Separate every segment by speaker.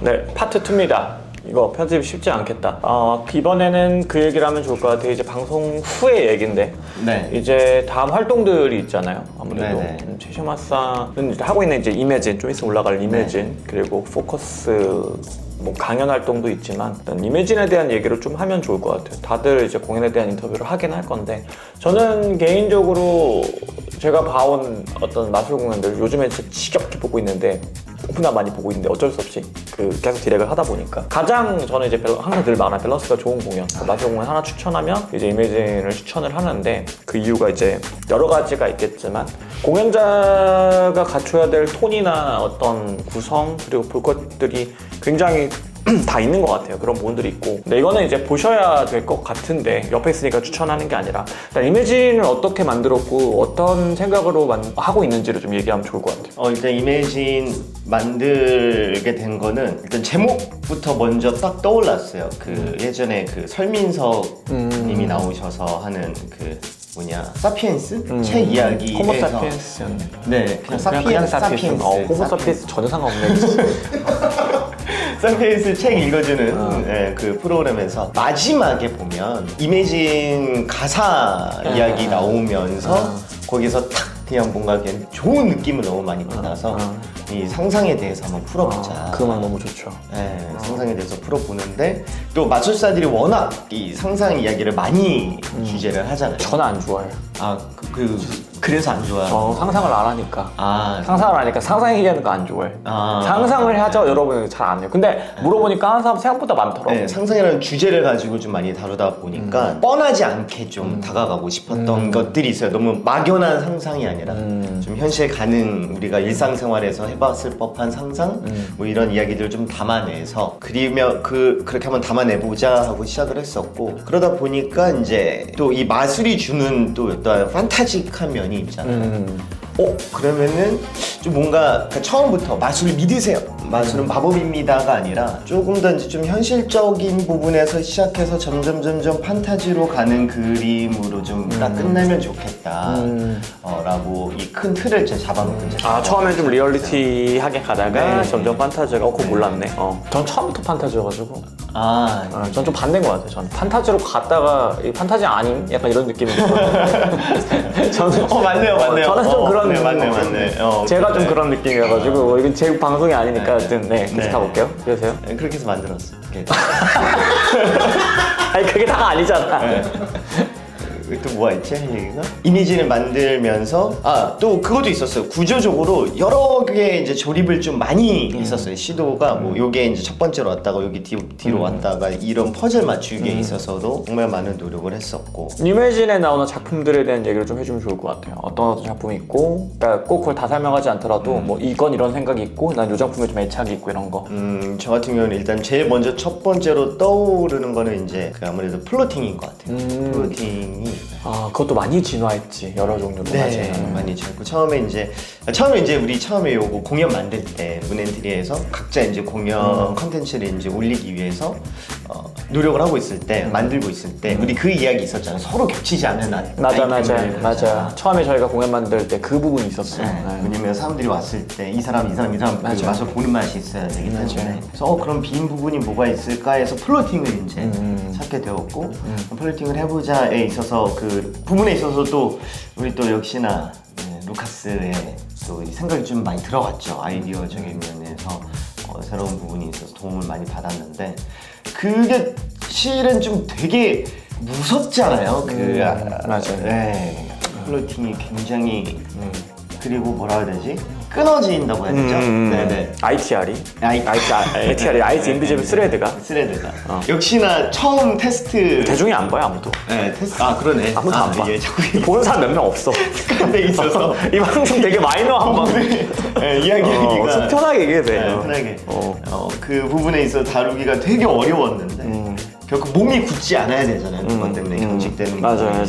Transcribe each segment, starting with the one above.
Speaker 1: 네, 파트 2입니다. 이거 편집이 쉽지 않겠다. 이번에는 그 얘기를 하면 좋을 것 같아요. 이제 방송 후의 얘기인데
Speaker 2: 네.
Speaker 1: 이제 다음 활동들이 있잖아요. 아무래도
Speaker 2: 네네.
Speaker 1: 제시마사는 하고 있는 이제 이매진, 좀 있으면 올라갈 이매진, 그리고 포커스 뭐 강연 활동도 있지만 일단 이매진에 대한 얘기를 좀 하면 좋을 것 같아요. 다들 이제 공연에 대한 인터뷰를 하긴 할 건데 저는 개인적으로 제가 봐온 어떤 마술 공연들 요즘에 진짜 지겹게 보고 있는데 너무나 많이 보고 있는데 어쩔 수 없이 계속 디렉을 하다 보니까 가장 저는 이제 항상 늘 말하는 밸런스가 좋은 공연, 마술 공연 하나 추천하면 이제 이매진을 추천을 하는데 그 이유가 이제 여러 가지가 있겠지만 공연자가 갖춰야 될 톤이나 어떤 구성 그리고 볼 것들이 굉장히 다 있는 것 같아요. 그런 부분들이 있고 근데 이거는 이제 보셔야 될 것 같은데 옆에 있으니까 추천하는 게 아니라 일단 이매진을 어떻게 만들었고 어떤 생각으로 하고 있는지를 좀 얘기하면 좋을 것 같아요.
Speaker 2: 일단 이매진 만들게 된 거는 일단 제목부터 먼저 딱 떠올랐어요. 그 예전에 그 설민석 님이 나오셔서 하는 그 사피엔스? 책 이야기에서
Speaker 1: 호모 사피엔스였네.
Speaker 2: 네, 그냥 사피엔스.
Speaker 1: 호모 사피엔스 전혀 상관없네.
Speaker 2: 사피엔스 책 읽어주는 네, 그 프로그램에서 마지막에 보면 이매진 가사 이야기 나오면서 거기서 탁 그냥 뭔가 좋은 느낌을 너무 많이 받아서 이 상상에 대해서 한번 풀어보자.
Speaker 1: 그 음악 너무 좋죠.
Speaker 2: 네, 상상에 대해서 풀어보는데 또 마술사들이 워낙 이 상상 이야기를 많이 주제를 하잖아요.
Speaker 1: 저는 안 좋아해요.
Speaker 2: 그래서 안 좋아요.
Speaker 1: 상상을 안 하니까. 상상을 안 하니까 상상 얘기하는 거 안 좋아해. 상상을 하죠. 여러분 잘 안 해요. 근데 물어보니까 하는 사람 생각보다 많더라고요.
Speaker 2: 네, 상상이라는 주제를 가지고 좀 많이 다루다 보니까 뻔하지 않게 좀 다가가고 싶었던 것들이 있어요. 너무 막연한 상상이 아니라 좀 현실 가능 우리가 일상생활에서 해봤을 법한 상상 뭐 이런 이야기들을 좀 담아내서 그렇게 한번 담아내보자 하고 시작을 했었고 그러다 보니까 이제 또 이 마술이 주는 또 어떤 판타직한 면이 있잖아요. 그러면은 좀 뭔가 처음부터 마술을 믿으세요. 마술은 마법입니다가 아니라 조금 더 이제 좀 현실적인 부분에서 시작해서 점점 판타지로 가는 그림으로 좀 딱 끝내면 좋겠다. 라고 이 큰 틀을 이제 잡아놓고 이제
Speaker 1: 처음엔 좀 리얼리티하게 가다가
Speaker 2: 네.
Speaker 1: 점점 판타지가 그거 몰랐네. 전 처음부터 판타지여가지고 전 좀 반대인 것 같아요. 저는 판타지로 갔다가 이 판타지 아닌 약간 이런 느낌이 들어요. 저는
Speaker 2: 맞네요.
Speaker 1: 저는 좀 그런
Speaker 2: 맞네.
Speaker 1: 제가 좀 그런 느낌이어가지고 이건 제 방송이 아니니까 하여튼 계속 가볼게요. 그러세요?
Speaker 2: 그렇게 해서 만들었어.
Speaker 1: 아니 그게 다가 아니잖아.
Speaker 2: 또 뭐가 있지? 할 얘기가? 이미지를 만들면서 또 그것도 있었어요. 구조적으로 여러 개의 이제 조립을 좀 많이 했었어요. 시도가 뭐 요게 이제 첫 번째로 왔다가 여기 뒤로 왔다가 이런 퍼즐 맞추기에 있어서도 정말 많은 노력을 했었고
Speaker 1: 이매진에 나오는 작품들에 대한 얘기를 좀 해주면 좋을 것 같아요. 어떤 작품이 있고 그러니까 꼭 그걸 다 설명하지 않더라도 뭐 이건 이런 생각이 있고 난 이 작품에 좀 애착이 있고 이런 거.
Speaker 2: 저 같은 경우는 일단 제일 먼저 첫 번째로 떠오르는 거는 이제 그 아무래도 플로팅인 것 같아요. 플로팅이
Speaker 1: 그것도 많이 진화했지 여러 종류로.
Speaker 2: 네, 많이 진화했고 처음에 이제 우리 처음에 요거 공연 만들 때 문엔트리에서 각자 이제 공연 컨텐츠를 이제 올리기 위해서 노력을 하고 있을 때 만들고 있을 때 우리 그 이야기 있었잖아요. 서로 겹치지 않는
Speaker 1: 맞아. 처음에 저희가 공연 만들 때 그 부분이 있었어요.
Speaker 2: 왜냐면 사람들이 왔을 때 이 사람 그 맛을 보는 맛이 있어야 되기 때문에 그래서 그럼 빈 부분이 뭐가 있을까 해서 플로팅을 이제 찾게 되었고 플로팅을 해보자에 있어서 그 부분에 있어서 또 우리 또 역시나 루카스의 또 생각이 좀 많이 들어갔죠. 아이디어적인 면에서 새로운 부분이 있어서 도움을 많이 받았는데 그게 실은 좀 되게 무섭잖아요.
Speaker 1: 맞아요.
Speaker 2: 네, 플로팅이 굉장히 그리고 뭐라 해야 되지? 끊어진다고 해야 되죠? 네네.
Speaker 1: ITR이 IT 인비지블 스레드가
Speaker 2: 역시나 처음 테스트
Speaker 1: 대중이 안 봐요 아무도.
Speaker 2: 네, 테스트. 그러네.
Speaker 1: 아무도 안 봐.
Speaker 2: 자꾸
Speaker 1: 보는 사람 몇 명 없어.
Speaker 2: 데 있어서
Speaker 1: 이 방송 되게 마이너한 방송.
Speaker 2: 이야기하기가
Speaker 1: 편하게 얘기해도 돼요.
Speaker 2: 편하게. 그 부분에 있어 다루기가 되게 어려웠는데 결국 몸이 굳지 않아야 되잖아요. 그것 때문에 경직되는
Speaker 1: 맞아요.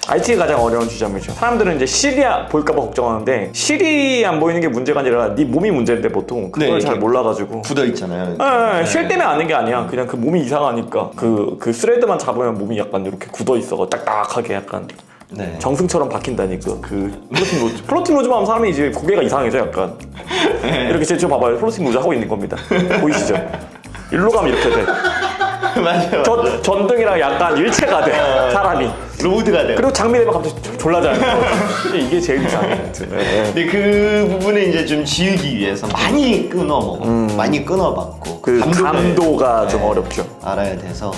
Speaker 1: IT가 가장 어려운 지점이죠. 사람들은 이제 실이 볼까봐 걱정하는데 실이 안 보이는 게 문제가 아니라 네 몸이 문제인데 보통 그걸 잘 몰라가지고
Speaker 2: 굳어 있잖아요.
Speaker 1: 실 때문에 아는 게 아니야. 그냥 그 몸이 이상하니까 그 스레드만 잡으면 몸이 약간 이렇게 굳어 있어. 딱딱하게 약간
Speaker 2: 네.
Speaker 1: 정승처럼 박힌다니까. 그 플로팅 로즈. 플로팅 로즈만 하면 사람이 이제 고개가 이상해져 약간. 이렇게 제 봐봐요. 플로팅 로즈 하고 있는 겁니다. 보이시죠? 일로 가면 이렇게 돼.
Speaker 2: 맞아요.
Speaker 1: 전등이랑 약간 일체가 돼 사람이.
Speaker 2: 로드가 돼요.
Speaker 1: 그리고 장미 되면 갑자기 졸라 잘. 이게 제일 이상해. 네.
Speaker 2: 근데 그 부분을 이제 좀 지우기 위해서 많이 끊어 먹어. 많이 끊어봤고.
Speaker 1: 그
Speaker 2: 감도를,
Speaker 1: 감도가 좀
Speaker 2: 네,
Speaker 1: 어렵죠.
Speaker 2: 알아야 돼서.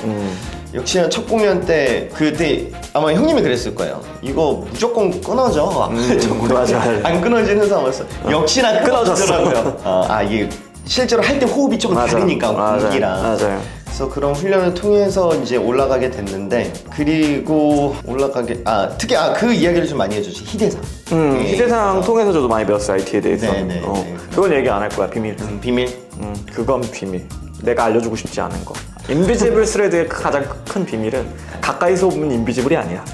Speaker 2: 역시나 첫 공연 때 그때 아마 형님이 그랬을 거예요. 이거 무조건 끊어져.
Speaker 1: 맞아.
Speaker 2: 안 끊어지는 상황이었어. 역시나
Speaker 1: 끊어졌어요.
Speaker 2: 끊어지더라고요. 이게 실제로 할 때 호흡이 조금 다르니까 공기랑.
Speaker 1: 맞아요.
Speaker 2: 그래서 그런 훈련을 통해서 이제 올라가게 됐는데 그리고 특히 그 이야기를 좀 많이 해주시 희대상. 네,
Speaker 1: 희대상 통해서 저도 많이 배웠어요 IT에 대해서.
Speaker 2: 네.
Speaker 1: 그건 얘기 안 할 거야 비밀.
Speaker 2: 비밀.
Speaker 1: 그건 비밀. 내가 알려주고 싶지 않은 거. 인비지블 스레드의 가장 큰 비밀은 가까이서 보면 인비지블이 아니야.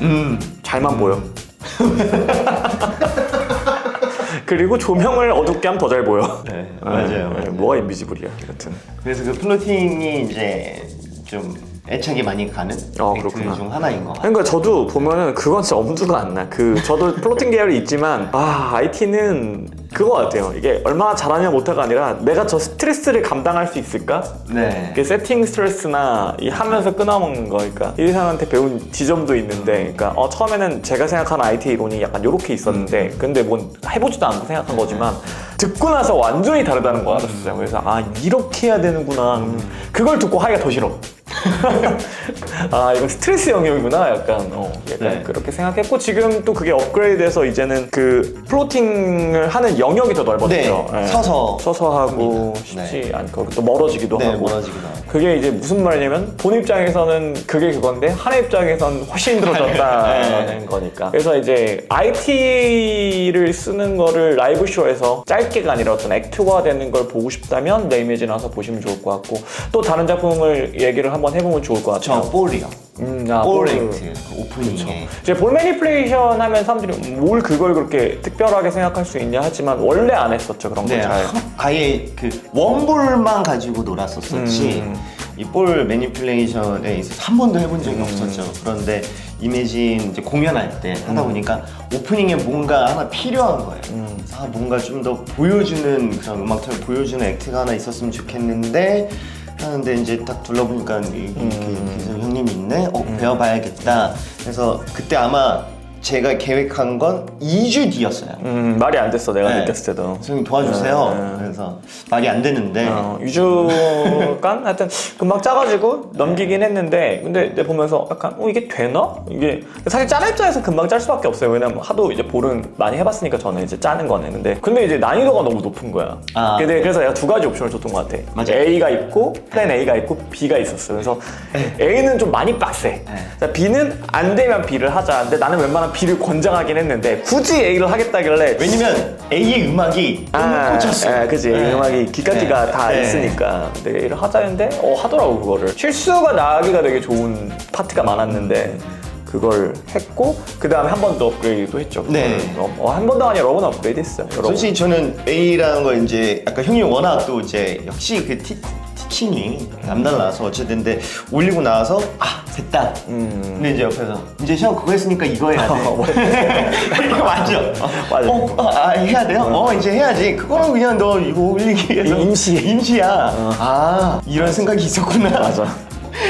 Speaker 1: 잘만 보여. 그리고 조명을 어둡게 하면 더 잘 보여.
Speaker 2: 네, 맞아요.
Speaker 1: 뭐가 인비지블이야, 여튼.
Speaker 2: 그래서 그 플로팅이 이제 좀 애착이 많이 가는
Speaker 1: 그렇구나.
Speaker 2: 중 하나인 것 같아요.
Speaker 1: 그러니까 저도 보면은 그건 진짜 엄두가 안 나. 저도 플로팅 계열이 있지만 IT는 그거 같아요. 이게 얼마나 잘하냐 못하가 아니라 내가 저 스트레스를 감당할 수 있을까?
Speaker 2: 네.
Speaker 1: 이게 세팅 스트레스나 이 하면서 끊어먹는 거, 그러니까 이 사람한테 배운 지점도 있는데, 그러니까 처음에는 제가 생각하는 IT 이론이 약간 이렇게 있었는데, 근데 뭔 해보지도 않고 생각한 거지만 듣고 나서 완전히 다르다는 거 알았어요. 그래서 이렇게 해야 되는구나. 그걸 듣고 하기가 더 싫어. 이건 스트레스 영역이구나. 약간
Speaker 2: 네.
Speaker 1: 그렇게 생각했고, 지금 또 그게 업그레이드돼서 이제는 그 플로팅을 하는 영역이 더 넓어졌죠.
Speaker 2: 네. 서서
Speaker 1: 하고
Speaker 2: 합니다.
Speaker 1: 쉽지 않고 또 멀어지기도
Speaker 2: 네,
Speaker 1: 하고.
Speaker 2: 멀어지기도 하고.
Speaker 1: 그게 이제 무슨 말이냐면 본 입장에서는 그게 그건데 한 입장에서는 훨씬 힘들어졌다는 거니까. 그래서 이제 IT를 쓰는 거를 라이브 쇼에서 짧게가 아니라 어떤 액트화 되는 걸 보고 싶다면 내 이미지 나와서 보시면 좋을 것 같고, 또 다른 작품을 얘기를 한번 해보면 좋을 것 같아요.
Speaker 2: 볼이요. 볼 액트 오프닝에.
Speaker 1: 이제 볼 매니플레이션 하면 사람들이 뭘 그걸 그렇게 특별하게 생각할 수 있냐 하지만 원래 안 했었죠 그런 거
Speaker 2: 네,
Speaker 1: 잘.
Speaker 2: 아예 그 원볼만 가지고 놀았었지 이 볼 매니플레이션에 있어서 한 번도 해본 적이 없었죠. 그런데 이매진 이제 공연할 때 하다 보니까 오프닝에 뭔가 하나 필요한 거예요. 그래서 뭔가 좀 더 보여주는 그런 음악처럼 보여주는 액트가 하나 있었으면 좋겠는데 하는데 이제 딱 둘러보니까 기술 형님이 있네? 배워봐야겠다. 그래서 그때 아마 제가 계획한 건 2주 뒤였어요.
Speaker 1: 말이 안 됐어 내가
Speaker 2: 네.
Speaker 1: 느꼈을 때도.
Speaker 2: 선생님 도와주세요. 그래서 말이 안 되는데
Speaker 1: 2주간 하여튼 금방 짜가지고 넘기긴 했는데, 근데 내가 보면서 약간 이게 되나? 이게 사실 짜는 입장에서 금방 짤 수밖에 없어요. 왜냐면 하도 이제 볼은 많이 해봤으니까 저는 이제 짜는 거는. 근데 이제 난이도가 너무 높은 거야. 그래서 내가 두 가지 옵션을 줬던 것 같아.
Speaker 2: 맞아요.
Speaker 1: A가 있고 플랜 A가 있고 B가 있었어. 그래서 A는 좀 많이 빡세. B는 안 되면 B를 하자. 근데 나는 웬만하면 B를 권장하긴 했는데 굳이 A를 하겠다길래.
Speaker 2: 왜냐면 A의 음악이 너무 꽂혔어요.
Speaker 1: 그치. 음악이 기까지가 다 있으니까. 근데 A를 하자는데 하더라고 그거를. 실수가 나기가 되게 좋은 파트가 많았는데 그걸 했고, 그 다음에 한 번 더 업그레이드도 했죠.
Speaker 2: 네.
Speaker 1: 한 번도 아니라 여러 번 업그레이드 했어요.
Speaker 2: 솔직히 저는 A라는 거 이제 아까 형님 워낙 또 이제 역시 그 티칭이 남달라서 어쨌든 근데 올리고 나서 됐다. 근데 이제 옆에서 이제 형 그거 했으니까 이거 해야 돼. 이거 맞죠?
Speaker 1: 맞아.
Speaker 2: 해야 돼요? 이제 해야지. 그거는 그냥 너 이거 올리기 위해서 임시야. 이런 생각이 있었구나.
Speaker 1: 맞아.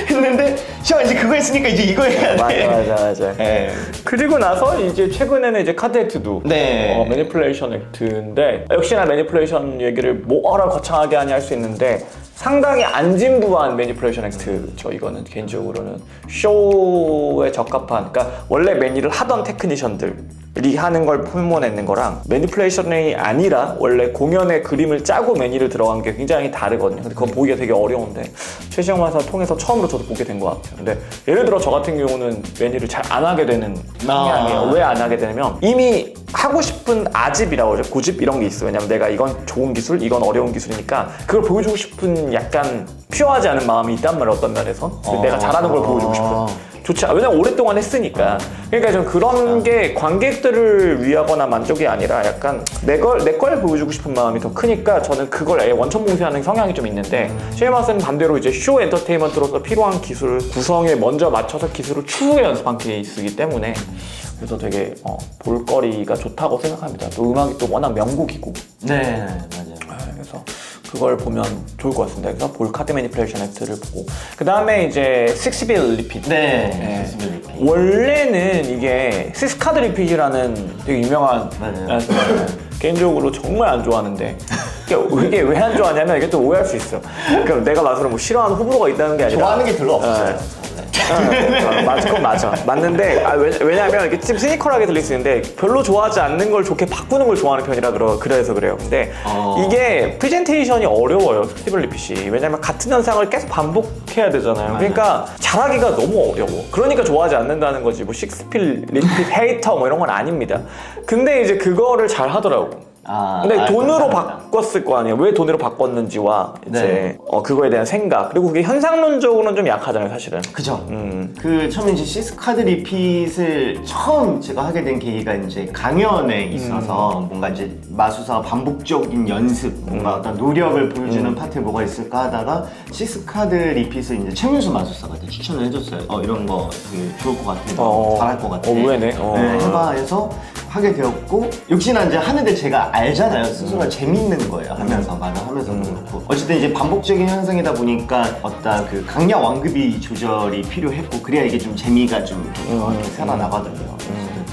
Speaker 2: 했는데 형 이제 그거 했으니까 이제 이거 해야 돼.
Speaker 1: 맞아.
Speaker 2: 네.
Speaker 1: 그리고 나서 이제 최근에는 이제 카드 액트도
Speaker 2: 네.
Speaker 1: 매니플레이션 액트인데, 역시나 매니플레이션 얘기를 뭐하러 거창하게 하냐 할 수 있는데 상당히 안진부한 매니플레이션 액트죠. 이거는 개인적으로는 쇼에 적합한, 그러니까 원래 매니를 하던 테크니션들이 하는 걸 뿜어내는 거랑 매니플레이션이 아니라 원래 공연의 그림을 짜고 매니를 들어간 게 굉장히 다르거든요. 근데 그거 보기가 되게 어려운데 최시영 마사 통해서 처음으로 저도 보게 된 것 같아요. 근데 예를 들어 저 같은 경우는 매니를 잘 안 하게 되는 성향이에요. 왜 안 하게 되냐면 이미 하고 싶은 아집이라고 하죠. 고집 이런 게 있어요. 왜냐면 내가 이건 좋은 기술, 이건 어려운 기술이니까 그걸 보여주고 싶은 약간 퓨어하지 않은 마음이 있단 말이에요. 어떤 면에서 내가 잘하는 걸 보여주고 싶어요. 좋지 않아. 왜냐면 오랫동안 했으니까. 그러니까 좀 그런 게 관객들을 위하거나 만족이 아니라 약간 내 걸 보여주고 싶은 마음이 더 크니까 저는 그걸 아예 원천봉쇄하는 성향이 좀 있는데, 쉐이마스는 반대로 이제 쇼 엔터테인먼트로서 필요한 기술 구성에 먼저 맞춰서 기술을 추후에 연습한 케이스이기 때문에 그래서 되게 볼거리가 좋다고 생각합니다. 또 음악이 또 워낙 명곡이고.
Speaker 2: 네, 맞아요.
Speaker 1: 그래서 그걸 보면 좋을 것 같습니다. 그래서 볼 카드 매니플레이션 액트를 보고 그 다음에 이제 6-bit 리핏.
Speaker 2: 네.
Speaker 1: 원래는 이게 6카드 리핏이라는 되게 유명한
Speaker 2: 맞아요.
Speaker 1: 개인적으로 정말 안 좋아하는데 이게 왜 안 좋아하냐면 이게 또 오해할 수 있어. 그러니까 내가 나서는 뭐 싫어하는 호불호가 있다는 게 아니라
Speaker 2: 좋아하는 게 별로 없어요.
Speaker 1: 맞아, 그건 맞아. 맞는데 왜냐하면 이게 좀 시니컬하게 들릴 수 있는데 별로 좋아하지 않는 걸 좋게 바꾸는 걸 좋아하는 편이라 그래서 그래요. 근데 이게 프레젠테이션이 어려워요, 스티븐 리핏이. 왜냐면 같은 현상을 계속 반복해야 되잖아요. 그러니까 잘하기가 너무 어려워. 그러니까 좋아하지 않는다는 거지. 뭐 식스필 리핏 헤이터 뭐 이런 건 아닙니다. 근데 이제 그거를 잘 하더라고. 근데 돈으로 바꿨을 거 아니에요. 왜 돈으로 바꿨는지와 이제 그거에 대한 생각, 그리고 그게 현상론적으로는 좀 약하잖아요, 사실은.
Speaker 2: 그죠. 그 처음에 이제 시스카드 리핏을 처음 제가 하게 된 계기가 이제 강연에 있어서 뭔가 이제 마술사 반복적인 연습, 뭔가 어떤 노력을 보여주는 파트에 뭐가 있을까 하다가 시스카드 리핏을 이제 최민수 마술사가 추천을 해줬어요. 이런 거 되게 좋을 것 같아. 잘할 것 같아.
Speaker 1: 의외네.
Speaker 2: 네, 해봐 해서 하게 되었고, 역시나 이제 하는데 제가 알잖아요. 스스로가 재밌는 거예요. 하면서 말을 하면서 그렇고. 어쨌든 이제 반복적인 현상이다 보니까 어떤 그 강약 완급이 조절이 필요했고, 그래야 이게 좀 재미가 좀 이렇게 살아나거든요.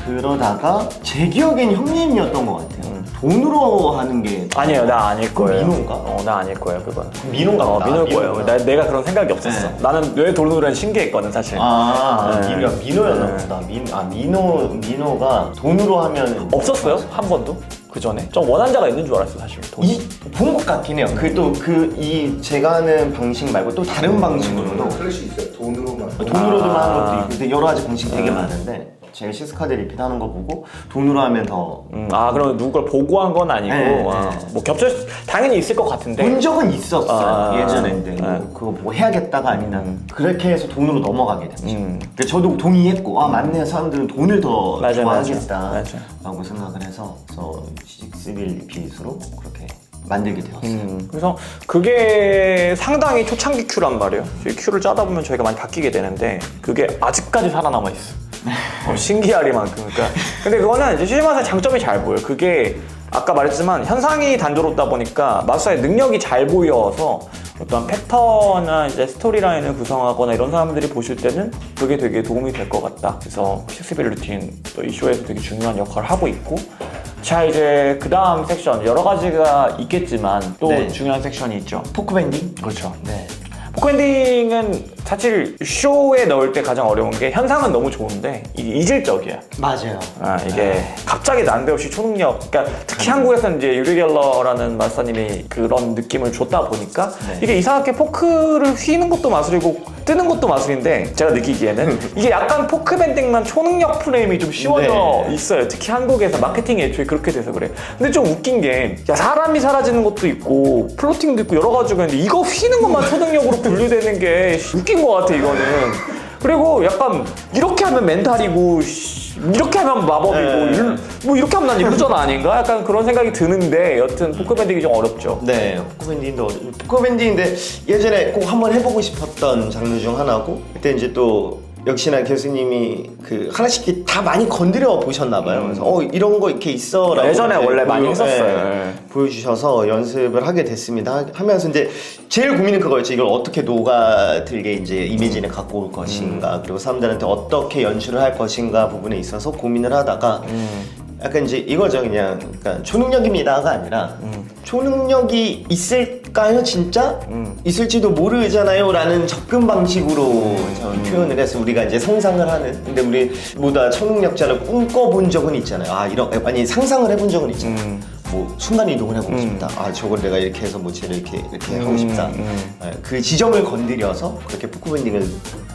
Speaker 2: 그러다가 제 기억엔 형님이었던 것 같아요. 돈으로 하는 게
Speaker 1: 아니에요, 나 아닐 거예요.
Speaker 2: 민호인가?
Speaker 1: 나 아닐 거예요, 그건.
Speaker 2: 민호인가 보다.
Speaker 1: 민호일 거예요. 내가 그런 생각이 없었어.
Speaker 2: 네.
Speaker 1: 나는 왜 돈으로 하는 신기했거든, 사실.
Speaker 2: 민호였나 보다. 민호가 돈으로 하면
Speaker 1: 없었어요? 한 번도? 그 전에? 좀 원한자가 있는 줄 알았어, 사실.
Speaker 2: 본 것 같긴 해요. 제가 하는 방식 말고 또 다른 방식으로도
Speaker 3: 그럴 수 있어요. 돈으로만.
Speaker 2: 돈으로도 하는 것도 있고, 근데 여러 가지 방식이 되게 많은데, 제가 시스카드 리핏 하는 거 보고 돈으로 하면 더
Speaker 1: 그럼 누굴 보고 한 건 아니고 뭐 당연히 있을 것 같은데
Speaker 2: 본 적은 있었어요. 예전에 그거 뭐 해야겠다가 아니라 그렇게 해서 돈으로 넘어가게 됐죠. 근데 저도 동의했고, 맞네, 사람들은 돈을 더 좋아하겠다 라고 생각을 해서 6-bit 리핏으로 그렇게 만들게 되었어요.
Speaker 1: 그래서 그게 상당히 초창기 큐란 말이에요. 큐를 짜다 보면 저희가 많이 바뀌게 되는데 그게 아직까지 살아남아 있어. 신기하리만큼. 그러니까 근데 그거는 이제 시즈마스의 장점이 잘 보여요. 그게 아까 말했지만 현상이 단조롭다 보니까 마술사의 능력이 잘 보여서 어떤 패턴이나 이제 스토리라인을 구성하거나 이런 사람들이 보실 때는 그게 되게 도움이 될 것 같다. 그래서 6-bit 루틴 또 이 쇼에서 되게 중요한 역할을 하고 있고, 자 이제 그 다음 섹션 여러 가지가 있겠지만 또 중요한 섹션이 있죠.
Speaker 2: 포크밴딩?
Speaker 1: 그렇죠. 포크밴딩은 사실 쇼에 넣을 때 가장 어려운 게 현상은 너무 좋은데 이게 이질적이야.
Speaker 2: 맞아요.
Speaker 1: 이게 갑자기 난데없이 초능력, 그러니까 특히 한국에서는 이제 유리 갤러라는 마술사님이 그런 느낌을 줬다 보니까 이게 이상하게 포크를 휘는 것도 마술이고 뜨는 것도 마술인데, 제가 느끼기에는 이게 약간 포크밴딩만 초능력 프레임이 좀 씌워져 있어요. 특히 한국에서 마케팅이 애초에 그렇게 돼서 그래. 근데 좀 웃긴 게 사람이 사라지는 것도 있고 플로팅도 있고 여러 가지가 있는데 이거 휘는 것만 초능력으로 분류되는 게 웃긴 것 같아, 이거는. 그리고 약간 이렇게 하면 멘탈이고 이렇게 하면 마법이고 뭐 이렇게 하면 난 일루전 아닌가? 약간 그런 생각이 드는데 여튼 포크밴딩이 좀 어렵죠.
Speaker 2: 네, 포크밴딩인데 예전에 꼭 한번 해보고 싶었던 장르 중 하나고, 그때 이제 또 역시나 교수님이 그 하나씩 다 많이 건드려 보셨나봐요. 그래서 이런 거 이렇게 있어라고
Speaker 1: 예전에 원래 많이 했었어요.
Speaker 2: 보여주셔서 연습을 하게 됐습니다. 하면서 이제 제일 고민은 그거였죠. 이걸 어떻게 녹아들게 이제 이미지를 갖고 올 것인가, 그리고 사람들한테 어떻게 연출을 할 것인가 부분에 있어서 고민을 하다가 약간 이제 이거죠. 그냥 그러니까 초능력입니다가 아니라 초능력이 있을까요 진짜? 있을지도 모르잖아요 라는 접근 방식으로 저는 표현을 해서 우리가 이제 상상을 하는, 근데 우리 모두 초능력자를 꿈꿔본 적은 있잖아요. 아니 상상을 해본 적은 있잖아요. 뭐 순간이동을 해보고 싶다. 저걸 내가 이렇게 해서 뭐 쟤를 이렇게 하고 싶다. 그 지점을 건드려서 그렇게 포크밴딩을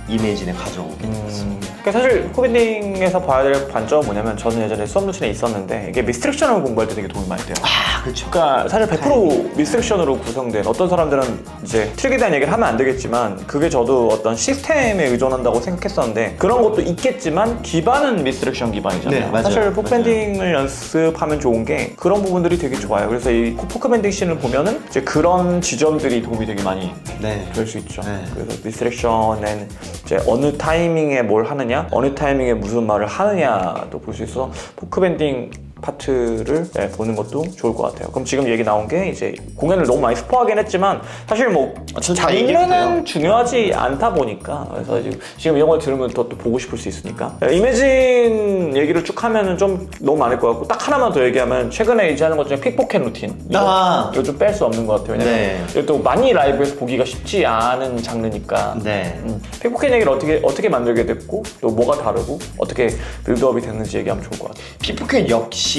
Speaker 2: 이미진에 가져오게 됐습니다.
Speaker 1: 그러니까 사실 포크밴딩에서 봐야 될 관점은 뭐냐면, 저는 예전에 수업 루틴에 있었는데 이게 미스트랙션을 공부할 때 되게 도움이 많이 돼요.
Speaker 2: 그렇죠.
Speaker 1: 그러니까 사실 100% 미스트랙션으로 구성된, 어떤 사람들은 이제 트릭에 대한 얘기를 하면 안 되겠지만 그게 저도 어떤 시스템에 의존한다고 생각했었는데 그런 것도 있겠지만 기반은 미스트랙션 기반이잖아요.
Speaker 2: 네, 맞아요.
Speaker 1: 사실 포크밴딩을 연습하면 좋은 게 그런 부분들이 되게 좋아요. 그래서 이 포크밴딩 씬을 보면은 이제 그런 지점들이 도움이 되게 많이 될 수 있죠. 그래서 미스트랙션은 이제 어느 타이밍에 뭘 하느냐, 어느 타이밍에 무슨 말을 하느냐도 볼 수 있어서 포크밴딩 파트를 보는 것도 좋을 것 같아요. 그럼 지금 얘기 나온 게 이제 공연을 너무 많이 스포하긴 했지만 사실 뭐
Speaker 2: 진짜 얘기해도
Speaker 1: 장르는 중요하지 않다 보니까 그래서 지금 이런 걸 들으면 또 보고 싶을 수 있으니까 이매진 얘기를 쭉 하면은 좀 너무 많을 것 같고 딱 하나만 더 얘기하면 최근에 이제 하는 것 중에 픽포켓 루틴 이거 좀 뺄 수 없는 것 같아요. 왜냐면 이게 또 많이 라이브에서 보기가 쉽지 않은 장르니까 픽포켓 얘기를 어떻게 만들게 됐고 또 뭐가 다르고 어떻게 빌드업이 됐는지 얘기하면 좋을 것 같아요.
Speaker 2: 픽포켓 역시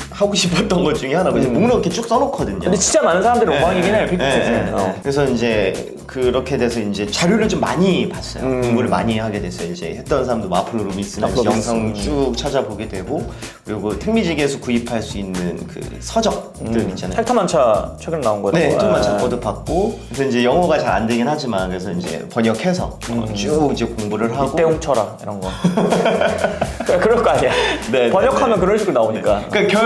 Speaker 2: 하고 싶었던 것 중에 하나가 목록 이렇게 쭉 써놓거든요.
Speaker 1: 근데 진짜 많은 사람들이 로망이긴 해요, 픽포켓은.
Speaker 2: 그래서 이제 그렇게 돼서 이제 자료를 좀 많이 봤어요. 공부를 많이 하게 됐어요. 이제 했던 사람도 마플로 로미스나 영상 쭉 찾아보게 되고 그리고 택미직에서 구입할 수 있는 그 서적들 있잖아요.
Speaker 1: 헬터만차 최근에 나온 거죠.
Speaker 2: 네, 헬터만차 거도 봤고 그래서 이제 영어가 잘 안 되긴 하지만 그래서 이제 번역해서 쭉 이제 공부를 하고
Speaker 1: 이때용 쳐라 이런 거. 그럴 거 아니야.
Speaker 2: 네,
Speaker 1: 번역하면 그런 식으로 나오니까.
Speaker 2: 그러니까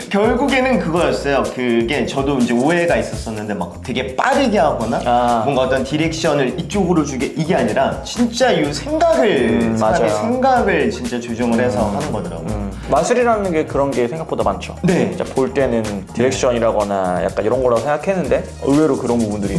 Speaker 2: 결국에는 그거였어요. 그게 저도 이제 오해가 있었었는데 막 되게 빠르게 하거나 뭔가 어떤 디렉션을 이쪽으로 주게 이게 아니라 진짜 이 생각을 사람의 생각을 진짜 조정을 해서 하는 거더라고요.
Speaker 1: 마술이라는 게 그런 게 생각보다 많죠.
Speaker 2: 네.
Speaker 1: 진짜 볼 때는 디렉션이라거나 약간 이런 거라고 생각했는데 의외로 그런 부분들이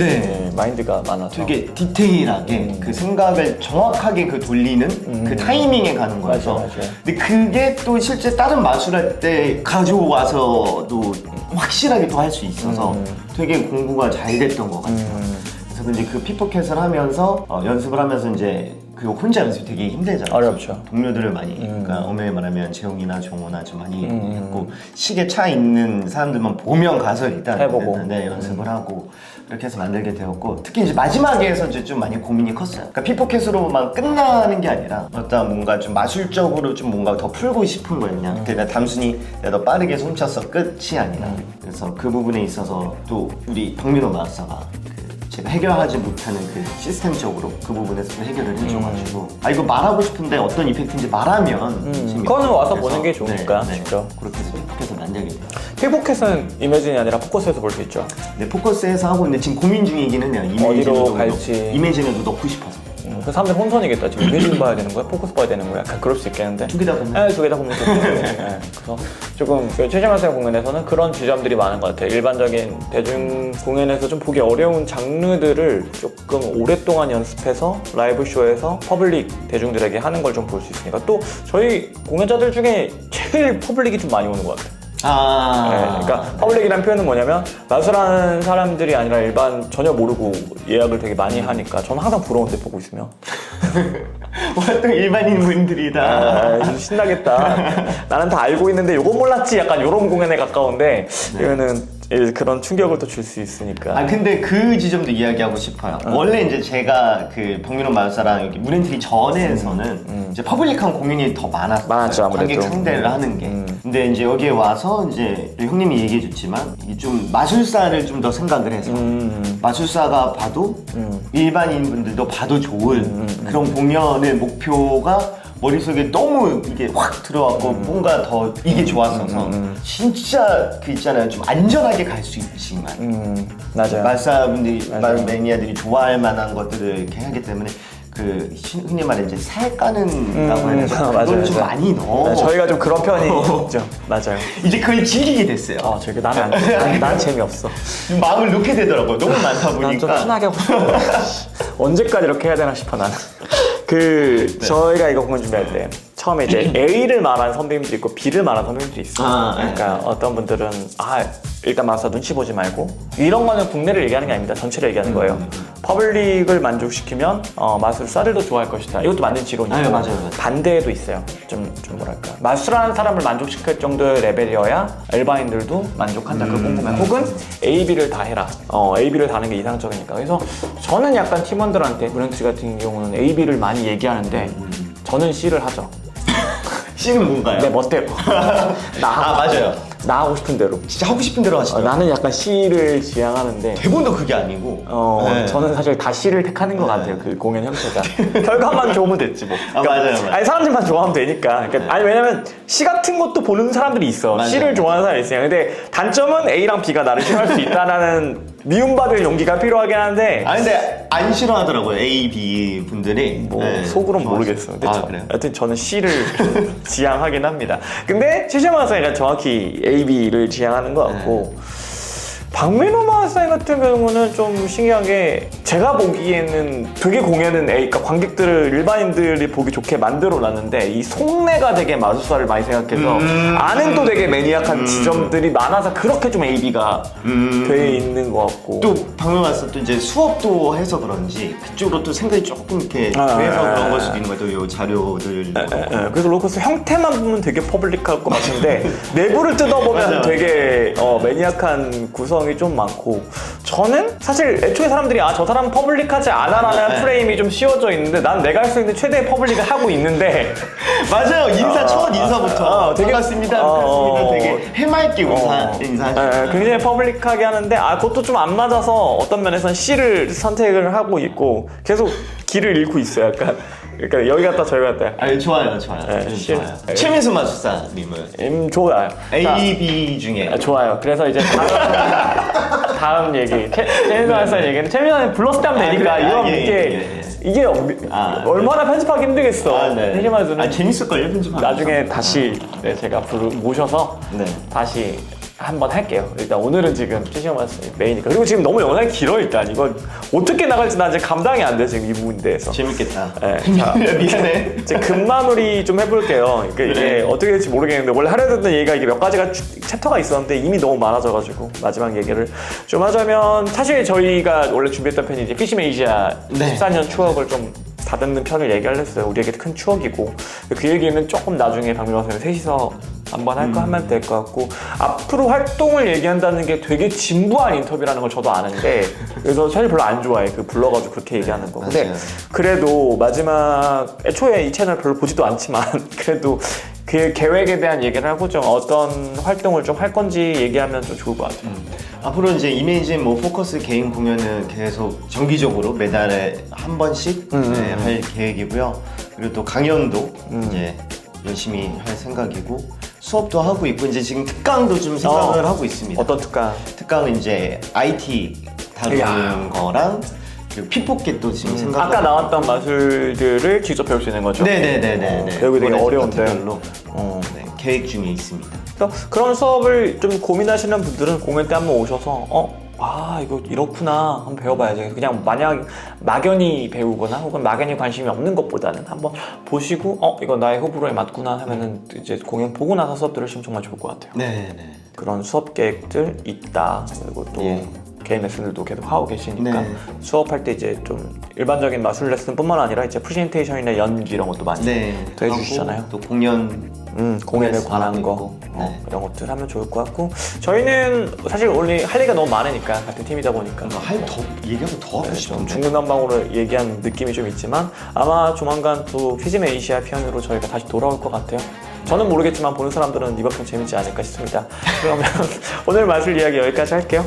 Speaker 1: 마인드가 많아서
Speaker 2: 되게 디테일하게 그 생각을 정확하게 그 돌리는 그 타이밍에 가는 거여서
Speaker 1: 맞아요.
Speaker 2: 근데 그게 또 실제 다른 마술할 때 가져와서도 확실하게 또 할 수 있어서 되게 공부가 잘 됐던 것 같아요. 그래서 이제 그 픽포켓을 하면서 연습을 하면서 이제 그 혼자 연습이 되게 힘들잖아요.
Speaker 1: 어렵죠.
Speaker 2: 동료들을 많이 그러니까 엄연히 말하면 재용이나 정호나 좀 많이 했고 시계 차 있는 사람들만 보면 가서 일단
Speaker 1: 해보고
Speaker 2: 연습을 하고 이렇게 해서 만들게 되었고 특히 이제 마지막에서 이제 좀 많이 고민이 컸어요. 그러니까 픽포켓으로만 끝나는 게 아니라 어떤 뭔가 좀 마술적으로 좀 뭔가 더 풀고 싶은 거였냐. 그러니까 단순히 내가 더 빠르게 훔쳤어 끝이 아니라 그래서 그 부분에 있어서 또 우리 박민호 마스터가 제가 해결하지 못하는 그 시스템적으로 그 부분에서 좀 해결을 해줘가지고 이거 말하고 싶은데 어떤 이펙트인지 말하면
Speaker 1: 그거는 와서 보는 게 좋으니까 직접
Speaker 2: 그렇게 해서 픽포켓을 만들게 돼요.
Speaker 1: 픽포켓은 이매진이 아니라 포커스에서 볼 수 있죠.
Speaker 2: 네, 포커스에서 하고 있는데 지금 고민 중이기는 해요.
Speaker 1: 어디로 갈지.
Speaker 2: 이매진에도 넣고 싶어서.
Speaker 1: 그 사람들 혼선이겠다. 지금 이매진 봐야 되는 거야? 포커스 봐야 되는 거야? 약간 그럴 수 있겠는데.
Speaker 2: 두 개 다 보면.
Speaker 1: 네, 두 개 다 보면 좋죠. 그래서 조금 최재만생 공연에서는 그런 지점들이 많은 것 같아요. 일반적인 대중 공연에서 좀 보기 어려운 장르들을 조금 오랫동안 연습해서 라이브 쇼에서 퍼블릭 대중들에게 하는 걸 좀 볼 수 있으니까 또 저희 공연자들 중에 제일 퍼블릭이 좀 많이 오는 것 같아요. 그러니까 퍼블릭이라는 표현은 뭐냐면 마술하는 사람들이 아니라 일반 전혀 모르고 예약을 되게 많이 하니까 저는 항상 부러운데 보고 있으면
Speaker 2: 또 일반인 분들이다.
Speaker 1: 신나겠다. 나는 다 알고 있는데 요거 몰랐지 약간 요런 공연에 가까운데 이거는 그런 충격을 또 줄 수 있으니까.
Speaker 2: 근데 그 지점도 이야기하고 싶어요. 원래 이제 제가 그 박민호 마술사랑 여기 문엔트리 전에서는 이제 퍼블릭한 공연이 더 많았죠.
Speaker 1: 아무래도.
Speaker 2: 관객 상대를 하는 게. 근데 이제 여기에 와서 이제 형님이 얘기해줬지만 이게 좀 마술사를 좀 더 생각을 해서 마술사가 봐도 일반인 분들도 봐도 좋은 그런 공연의 목표가 머릿속에 너무 이게 확 들어왔고 뭔가 더 이게 좋았어서 진짜 그 있잖아요. 좀 안전하게 갈 수 있지만
Speaker 1: 맞아요.
Speaker 2: 마술사분들이 매니아들이 좋아할 만한 것들을 이렇게 하기 때문에 그 흔히 말해 이제 살 까는다고 해야 되나 그걸 좀 많이 넣어.
Speaker 1: 저희가 좀 그런 편이 있죠. 맞아요.
Speaker 2: 이제 그걸 즐기게 됐어요.
Speaker 1: 저게 난 재미없어.
Speaker 2: 마음을 놓게 되더라고요. 너무 많다 보니까.
Speaker 1: 난 좀 편하게 하고 싶어. 언제까지 이렇게 해야 되나 싶어 나는. 저희가 이거 공연 준비할 때 처음에 이제 A를 말하는 선배님들이 있고 B를 말하는 선배님들이 있어요. 그러니까 어떤 분들은 일단 마사 눈치 보지 말고 이런 거는 국내를 얘기하는 게 아닙니다. 전체를 얘기하는 거예요. 퍼블릭을 만족시키면 마술사를 더 좋아할 것이다. 이것도 맞는 지론이고
Speaker 2: 맞아요.
Speaker 1: 반대도 있어요. 좀 뭐랄까 마술하는 사람을 만족시킬 정도의 레벨이어야 일반인들도 만족한다. 그걸 꼼꼼해. 혹은 A, B를 다 해라. A, B를 다 하는 게 이상적이니까. 그래서 저는 약간 팀원들한테 문엔트리 같은 경우는 A, B를 많이 얘기하는데 저는 C를 하죠.
Speaker 2: C는 뭔가요?
Speaker 1: 내 멋대로.
Speaker 2: 맞아요.
Speaker 1: 나 하고 싶은 대로.
Speaker 2: 진짜 하고 싶은 대로 하시더라고요.
Speaker 1: 나는 약간 C를 지향하는데
Speaker 2: 대본도 그게 아니고
Speaker 1: 저는 사실 다 C를 택하는 것 같아요. 그 공연 형태가. 결과만 좋으면 됐지 뭐.
Speaker 2: 맞아요.
Speaker 1: 아니 사람들만 좋아하면 되니까. 아니 왜냐면 C 같은 것도 보는 사람들이 있어.
Speaker 2: 맞아요.
Speaker 1: C를 좋아하는 사람이 있어요. 근데 단점은 A랑 B가 나를 싫어할 수 있다라는 미움받을 용기가 필요하긴 한데.
Speaker 2: 근데 안 싫어하더라고요. A, B 분들이.
Speaker 1: 뭐
Speaker 2: 네,
Speaker 1: 속으로는
Speaker 2: 좋아하시고.
Speaker 1: 모르겠어요. 근데
Speaker 2: 아, 그래요?
Speaker 1: 하여튼 저는 C를 지향하긴 합니다. 근데 최시마사이가 정확히 A, B를 지향하는 것 같고 박민호 마사이 같은 경우는 좀 신기하게 제가 보기에는 되게 공연은 A, 그러니까 관객들을 일반인들이 보기 좋게 만들어놨는데 이 속내가 되게 마술사를 많이 생각해서 안은 또 되게 매니악한 지점들이 많아서 그렇게 좀 A, B가 돼 있는 것 같고
Speaker 2: 또 방금 왔을 때 이제 수업도 해서 그런지 그쪽으로 또 생각이 조금 이렇게 돼서 그런 걸 수도 있는 것 같아요. 요 자료들.
Speaker 1: 그래서 로커스 형태만 보면 되게 퍼블릭할 것 같은데 내부를 뜯어보면
Speaker 2: 맞아요.
Speaker 1: 되게 매니악한 구성이 좀 많고 저는 사실 애초에 사람들이 저 사람은 퍼블릭하지 않아라는 프레임이 좀 씌워져 있는데 난 내가 할 수 있는 최대의 퍼블릭을 하고 있는데
Speaker 2: 맞아요. 첫 인사부터
Speaker 1: 되게-
Speaker 2: 반갑습니다. 반갑습니다. 되게 해맑게 인사하시죠.
Speaker 1: 굉장히 퍼블릭하게 하는데 그것도 좀 안 맞아서 어떤 면에서는 C를 선택을 하고 있고 계속 길을 잃고 있어요. 약간 그러니까 여기 갔다 저기 갔다
Speaker 2: 아니 좋아요.
Speaker 1: 네,
Speaker 2: 좋아요. 최민수 마술사님은
Speaker 1: 좋아요.
Speaker 2: A, B 중에
Speaker 1: 좋아요. 그래서 이제 다음 얘기. 최민수 얘기는 최민수는 불렀을 때 하면 되니까
Speaker 2: 그래?
Speaker 1: 이건
Speaker 2: 예.
Speaker 1: 이게 얼마나 편집하기 힘들겠어.
Speaker 2: 네.
Speaker 1: 최민수는
Speaker 2: 재밌을걸요 편집하면.
Speaker 1: 나중에 다시 제가 모셔서
Speaker 2: 네.
Speaker 1: 다시 한번 할게요. 일단 오늘은 지금 최시마스 메인이니까. 그리고 지금 너무 영상이 길어 일단. 이거 어떻게 나갈지 나 이제 감당이 안 돼 지금 이 부분에 대해서.
Speaker 2: 재밌겠다.
Speaker 1: 네, 자,
Speaker 2: 미안해.
Speaker 1: 이제 급마무리 좀 해볼게요. 그러니까 이게
Speaker 2: 네.
Speaker 1: 어떻게 될지 모르겠는데 원래 하려고 했던 얘기가 이게 몇 가지가 챕터가 있었는데 이미 너무 많아져가지고 마지막 얘기를 좀 하자면 사실 저희가 원래 준비했던 편이 이제 피시메이지아
Speaker 2: 네.
Speaker 1: 14년 추억을 좀 다듬는 편을 얘기를 했어요. 우리에게 큰 추억이고 그 얘기는 조금 나중에 박민호 선생님 셋이서 한번 할 거 하면 될 것 같고 앞으로 활동을 얘기한다는 게 되게 진부한 인터뷰라는 걸 저도 아는데 그래서 사실 별로 안 좋아해. 그 불러가지고 그렇게 얘기하는 거. 근데
Speaker 2: 맞아요.
Speaker 1: 그래도 마지막 애초에 이 채널 별로 보지도 않지만 그래도 그 계획에 대한 얘기를 하고 좀 어떤 활동을 좀 할 건지 얘기하면 좀 좋을 것 같아요.
Speaker 2: 앞으로 이제 이메이진 포커스 개인 공연은 계속 정기적으로 매달에 한 번씩 할 계획이고요. 그리고 또 강연도 이제 열심히 할 생각이고 수업도 하고 있고 이제 지금 특강도 좀 생각을 하고 있습니다.
Speaker 1: 어떤 특강?
Speaker 2: 특강은 이제 IT 다루는
Speaker 1: 이야.
Speaker 2: 거랑 그리고 피포켓도 지금 생각.
Speaker 1: 아까 나왔던 마술들을 직접 배울 수 있는 거죠?
Speaker 2: 네네네네.
Speaker 1: 배우기 되게 어려운데.
Speaker 2: 별로 계획 중에 있습니다.
Speaker 1: 그래서 그런 수업을 좀 고민하시는 분들은 공연 때 한번 오셔서 이거 이렇구나 한번 배워봐야지. 그냥 막연히 배우거나 혹은 막연히 관심이 없는 것보다는 한번 보시고 이거 나의 호불호에 맞구나 하면은 이제 공연 보고 나서 수업 들으시면 정말 좋을 것 같아요.
Speaker 2: 네네.
Speaker 1: 그런 수업 계획들 있다. 그리고 또
Speaker 2: 예.
Speaker 1: 개인 레슨들도 계속 하고 계시니까
Speaker 2: 네.
Speaker 1: 수업할 때 이제 좀 일반적인 마술 레슨뿐만 아니라 이제 프레젠테이션이나 연기 이런 것도 많이 또 해주시잖아요.
Speaker 2: 또 공연
Speaker 1: 공연에
Speaker 2: 레슨
Speaker 1: 관한
Speaker 2: 하고
Speaker 1: 거
Speaker 2: 있고. 네.
Speaker 1: 이런 것들 하면 좋을 것 같고 저희는 사실 원래 할 얘기가 너무 많으니까 같은 팀이다 보니까
Speaker 2: 얘기하면 더 하고
Speaker 1: 좀
Speaker 2: 싶은데.
Speaker 1: 중구난방으로 얘기한 느낌이 좀 있지만 아마 조만간 또 피지메 에이시아 편으로 저희가 다시 돌아올 것 같아요. 저는 모르겠지만 보는 사람들은 이번 편 재밌지 않을까 싶습니다. 그러면 오늘 마술 이야기 여기까지 할게요.